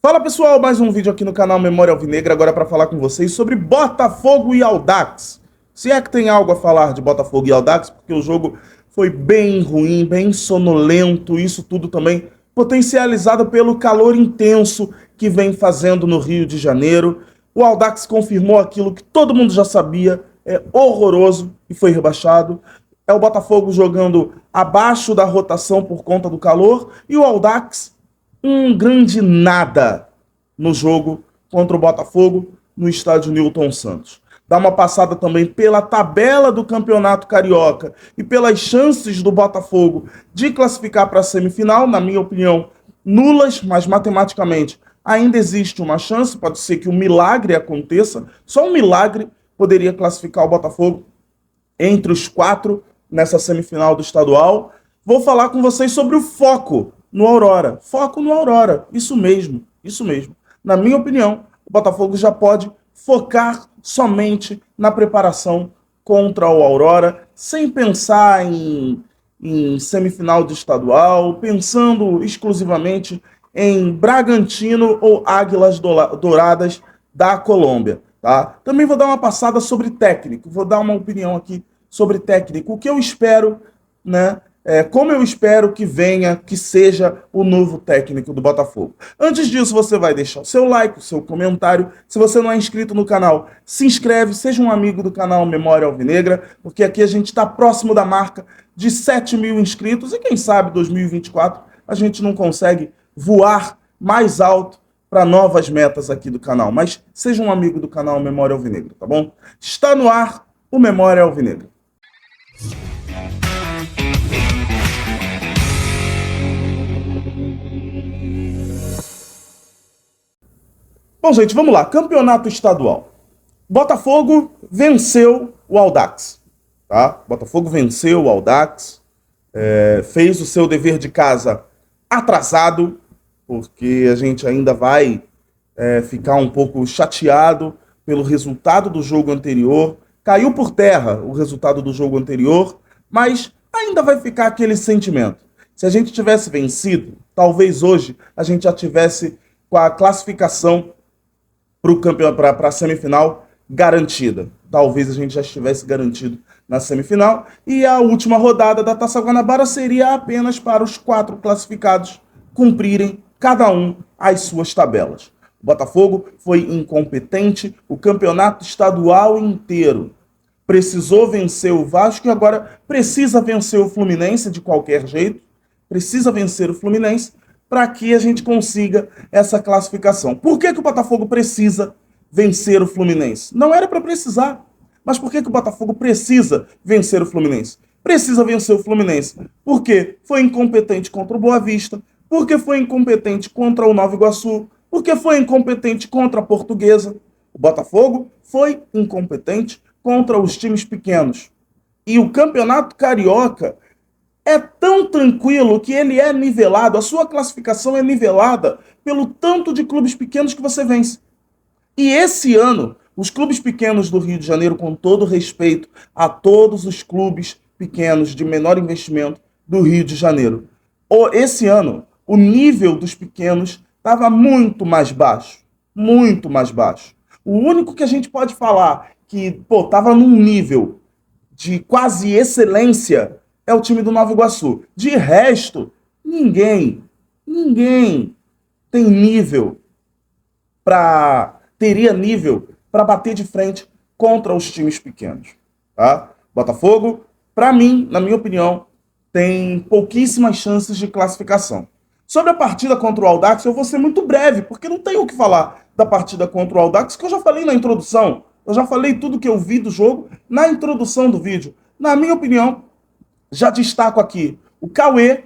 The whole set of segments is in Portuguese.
Fala pessoal, mais um vídeo aqui no canal Memória Alvinegra, agora para falar com vocês sobre Botafogo e Audax. Se é que tem algo a falar de Botafogo e Audax, porque o jogo foi bem ruim, bem sonolento, isso tudo também potencializado pelo calor intenso que vem fazendo no Rio de Janeiro. O Audax confirmou aquilo que todo mundo já sabia, é horroroso e foi rebaixado. É o Botafogo jogando abaixo da rotação por conta do calor e o Audax um grande nada no jogo contra o Botafogo no estádio Newton Santos. Dá uma passada também pela tabela do Campeonato Carioca e pelas chances do Botafogo de classificar para a semifinal, na minha opinião, nulas, mas matematicamente ainda existe uma chance, pode ser que um milagre aconteça, só um milagre poderia classificar o Botafogo entre os 4 nessa semifinal do estadual. Vou falar com vocês sobre o foco no Aurora. Foco no Aurora. Isso mesmo, isso mesmo. Na minha opinião, o Botafogo já pode focar somente na preparação contra o Aurora, sem pensar em semifinal do estadual, pensando exclusivamente em Bragantino ou Águilas Douradas da Colômbia. Tá? Também vou dar uma passada sobre técnico, vou dar uma opinião aqui sobre técnico, o que eu espero, né? Como eu espero que venha, que seja o novo técnico do Botafogo. Antes disso, você vai deixar o seu like, o seu comentário. Se você não é inscrito no canal, se inscreve, seja um amigo do canal Memória Alvinegra, porque aqui a gente está próximo da marca de 7.000 inscritos e quem sabe 2024 a gente não consegue voar mais alto para novas metas aqui do canal. Mas seja um amigo do canal Memória Alvinegra, tá bom? Está no ar o Memória Alvinegra. Bom, gente, vamos lá. Campeonato estadual. Botafogo venceu o Audax. Tá? Botafogo venceu o Audax. Fez o seu dever de casa atrasado, porque a gente ainda vai ficar um pouco chateado pelo resultado do jogo anterior. Caiu por terra o resultado do jogo anterior, mas ainda vai ficar aquele sentimento. Se a gente tivesse vencido, talvez hoje a gente já tivesse com a classificação para a semifinal garantida. Talvez a gente já estivesse garantido na semifinal. E a última rodada da Taça Guanabara seria apenas para os 4 classificados cumprirem cada um as suas tabelas. O Botafogo foi incompetente o campeonato estadual inteiro. Precisou vencer o Vasco e agora precisa vencer o Fluminense de qualquer jeito. Precisa vencer o Fluminense para que a gente consiga essa classificação. Por que o Botafogo precisa vencer o Fluminense? Não era para precisar, mas por que o Botafogo precisa vencer o Fluminense? Precisa vencer o Fluminense porque foi incompetente contra o Boa Vista, porque foi incompetente contra o Nova Iguaçu, porque foi incompetente contra a Portuguesa. O Botafogo foi incompetente contra os times pequenos. E o Campeonato Carioca é tão tranquilo que ele é nivelado, a sua classificação é nivelada pelo tanto de clubes pequenos que você vence. E esse ano, os clubes pequenos do Rio de Janeiro, com todo respeito a todos os clubes pequenos de menor investimento do Rio de Janeiro, esse ano, o nível dos pequenos estava muito mais baixo. Muito mais baixo. O único que a gente pode falar que estava num nível de quase excelência é o time do Nova Iguaçu. De resto, ninguém tem nível teria nível para bater de frente contra os times pequenos. Tá? Botafogo, para mim, na minha opinião, tem pouquíssimas chances de classificação. Sobre a partida contra o Audax, eu vou ser muito breve, porque não tenho o que falar da partida contra o Audax, que eu já falei na introdução. Eu já falei tudo que eu vi do jogo na introdução do vídeo. Na minha opinião, já destaco aqui o Cauê,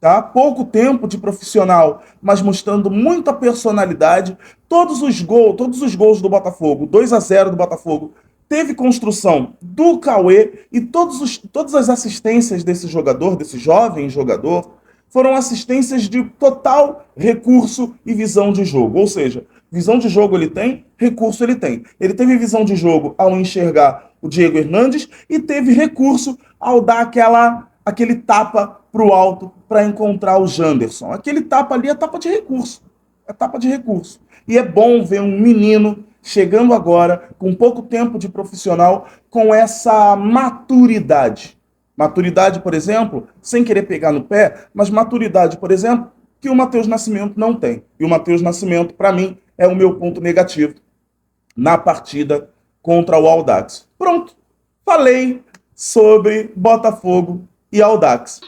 tá? Pouco tempo de profissional, mas mostrando muita personalidade. Todos os gols do Botafogo, 2-0 do Botafogo, teve construção do Cauê e todas as assistências desse jogador, desse jovem jogador, foram assistências de total recurso e visão de jogo. Ou seja, visão de jogo ele tem, recurso ele tem. Ele teve visão de jogo ao enxergar o Diego Hernandes e teve recurso ao dar aquele tapa para o alto para encontrar o Janderson. Aquele tapa ali é tapa de recurso. etapa de recurso. E é bom ver um menino chegando agora, com pouco tempo de profissional, com essa maturidade. Maturidade, por exemplo, sem querer pegar no pé, mas maturidade, por exemplo, que o Matheus Nascimento não tem. E o Matheus Nascimento, para mim, é o meu ponto negativo na partida contra o Audax. Pronto, falei sobre Botafogo e Audax.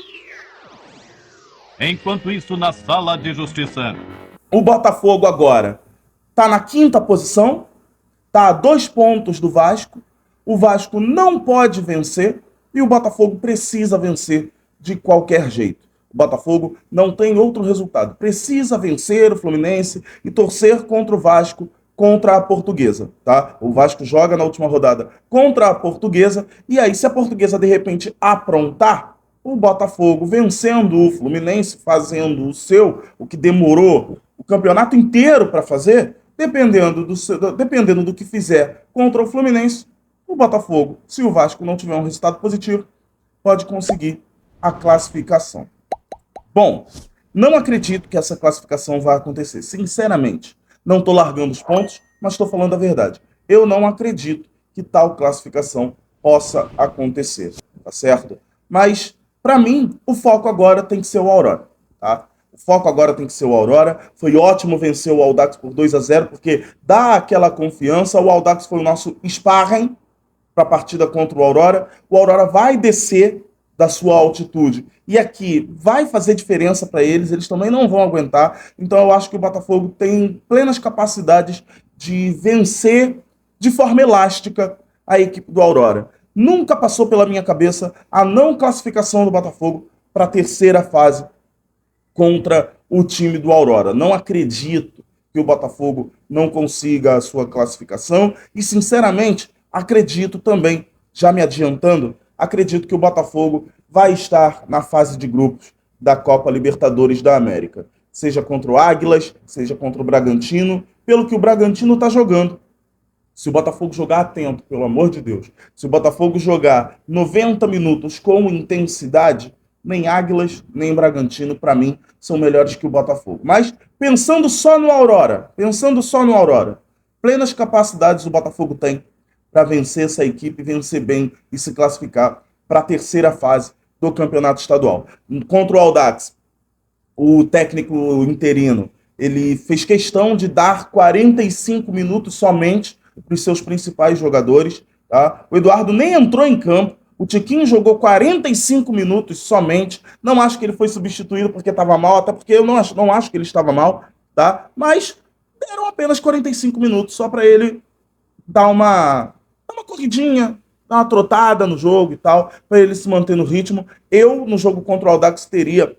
Enquanto isso, na sala de justiça, o Botafogo agora está na 5ª posição, está a 2 pontos do Vasco. O Vasco não pode vencer e o Botafogo precisa vencer de qualquer jeito. O Botafogo não tem outro resultado. Precisa vencer o Fluminense e torcer contra o Vasco, contra a Portuguesa, tá? O Vasco joga na última rodada contra a Portuguesa e aí, se a Portuguesa de repente aprontar, o Botafogo vencendo o Fluminense, fazendo o que demorou o campeonato inteiro para fazer, dependendo do que fizer contra o Fluminense, o Botafogo, se o Vasco não tiver um resultado positivo, pode conseguir a classificação. Bom, não acredito que essa classificação vá acontecer, sinceramente. Não estou largando os pontos, mas estou falando a verdade. Eu não acredito que tal classificação possa acontecer, tá certo? Mas, para mim, o foco agora tem que ser o Aurora, tá? O foco agora tem que ser o Aurora. Foi ótimo vencer o Audax por 2-0, porque dá aquela confiança. O Audax foi o nosso sparring para a partida contra o Aurora. O Aurora vai descer da sua altitude. E aqui vai fazer diferença para eles também não vão aguentar. Então eu acho que o Botafogo tem plenas capacidades de vencer de forma elástica a equipe do Aurora. Nunca passou pela minha cabeça a não classificação do Botafogo para a 3ª fase contra o time do Aurora. Não acredito que o Botafogo não consiga a sua classificação e, sinceramente, acredito também, já me adiantando, acredito que o Botafogo vai estar na fase de grupos da Copa Libertadores da América. Seja contra o Águilas, seja contra o Bragantino, pelo que o Bragantino está jogando. Se o Botafogo jogar atento, pelo amor de Deus, se o Botafogo jogar 90 minutos com intensidade, nem Águilas, nem Bragantino, para mim, são melhores que o Botafogo. Mas, pensando só no Aurora, plenas capacidades o Botafogo tem para vencer essa equipe, vencer bem e se classificar para a 3ª fase do campeonato estadual. Contra o Audax, o técnico interino, ele fez questão de dar 45 minutos somente para os seus principais jogadores. Tá? O Eduardo nem entrou em campo, o Tiquinho jogou 45 minutos somente. Não acho que ele foi substituído porque estava mal, até porque eu não acho que ele estava mal, tá? Mas deram apenas 45 minutos só para ele dar uma corridinha, dar uma trotada no jogo e tal, para ele se manter no ritmo. Eu, no jogo contra o Audax, teria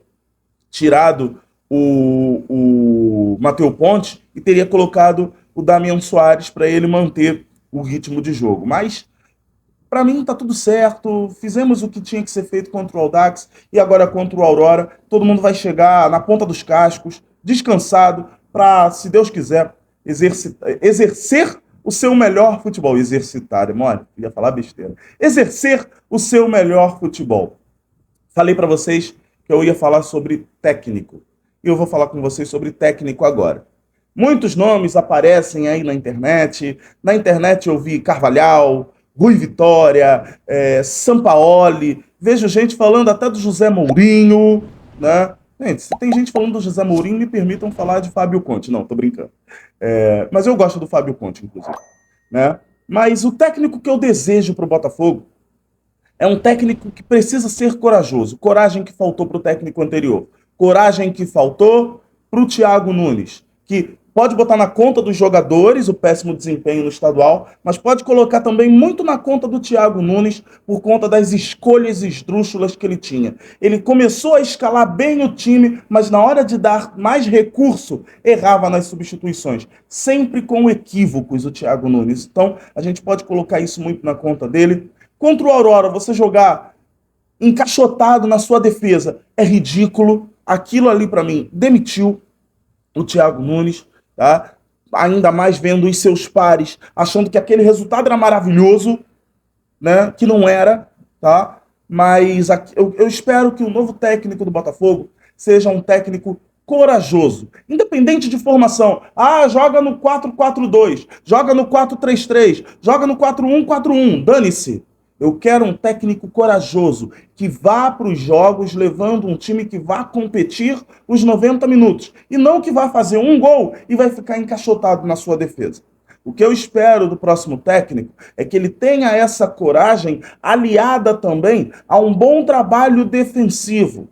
tirado o Matheus Ponte e teria colocado o Damian Soares para ele manter o ritmo de jogo. Mas, para mim, tá tudo certo. Fizemos o que tinha que ser feito contra o Audax e agora contra o Aurora. Todo mundo vai chegar na ponta dos cascos, descansado, para, se Deus quiser, exercer o seu melhor futebol. Exercitar, é mole? Ia falar besteira. Exercer o seu melhor futebol. Falei para vocês que eu ia falar sobre técnico. E eu vou falar com vocês sobre técnico agora. Muitos nomes aparecem aí na internet. Na internet eu vi Carvalhal, Rui Vitória, Sampaoli. Vejo gente falando até do José Mourinho, né? Gente, se tem gente falando do José Mourinho, me permitam falar de Fábio Conte. Não, tô brincando. Mas eu gosto do Fábio Conte, inclusive. Né? Mas o técnico que eu desejo para o Botafogo é um técnico que precisa ser corajoso. Coragem que faltou para o técnico anterior. Coragem que faltou para o Thiago Nunes. Que pode botar na conta dos jogadores o péssimo desempenho no estadual, mas pode colocar também muito na conta do Thiago Nunes por conta das escolhas esdrúxulas que ele tinha. Ele começou a escalar bem o time, mas na hora de dar mais recurso, errava nas substituições. Sempre com equívocos o Thiago Nunes. Então, a gente pode colocar isso muito na conta dele. Contra o Aurora, você jogar encaixotado na sua defesa é ridículo. Aquilo ali, para mim, demitiu o Thiago Nunes, tá? Ainda mais vendo os seus pares, achando que aquele resultado era maravilhoso, né? Que não era, tá? Mas eu espero que o novo técnico do Botafogo seja um técnico corajoso, independente de formação. Ah, joga no 4-4-2, joga no 4-3-3, joga no 4-1-4-1, dane-se. Eu quero um técnico corajoso, que vá para os jogos levando um time que vá competir os 90 minutos. E não que vá fazer um gol e vai ficar encaixotado na sua defesa. O que eu espero do próximo técnico é que ele tenha essa coragem aliada também a um bom trabalho defensivo.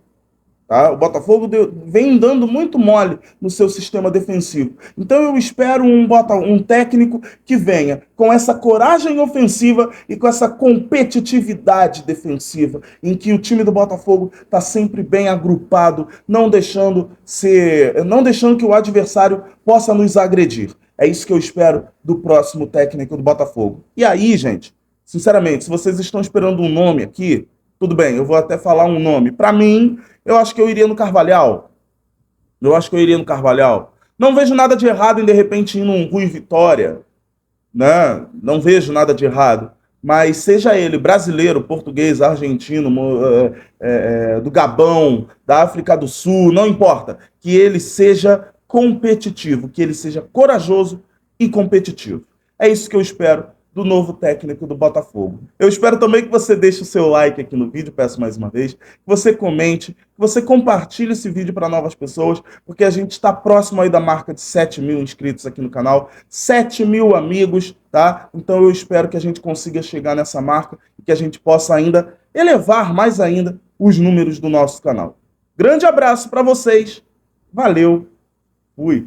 Tá? O Botafogo vem dando muito mole no seu sistema defensivo. Então eu espero um técnico que venha com essa coragem ofensiva e com essa competitividade defensiva, em que o time do Botafogo está sempre bem agrupado, não deixando que o adversário possa nos agredir. É isso que eu espero do próximo técnico do Botafogo. E aí, gente, sinceramente, se vocês estão esperando um nome aqui, tudo bem, eu vou até falar um nome. Para mim, eu acho que eu iria no Carvalhal. Não vejo nada de errado em, de repente, ir num Rui Vitória. Né? Não vejo nada de errado. Mas seja ele brasileiro, português, argentino, do Gabão, da África do Sul, não importa. Que ele seja competitivo, que ele seja corajoso e competitivo. É isso que eu espero do novo técnico do Botafogo. Eu espero também que você deixe o seu like aqui no vídeo, peço mais uma vez, que você comente, que você compartilhe esse vídeo para novas pessoas, porque a gente está próximo aí da marca de 7 mil inscritos aqui no canal, 7 mil amigos, tá? Então eu espero que a gente consiga chegar nessa marca e que a gente possa ainda elevar mais ainda os números do nosso canal. Grande abraço para vocês, valeu, fui!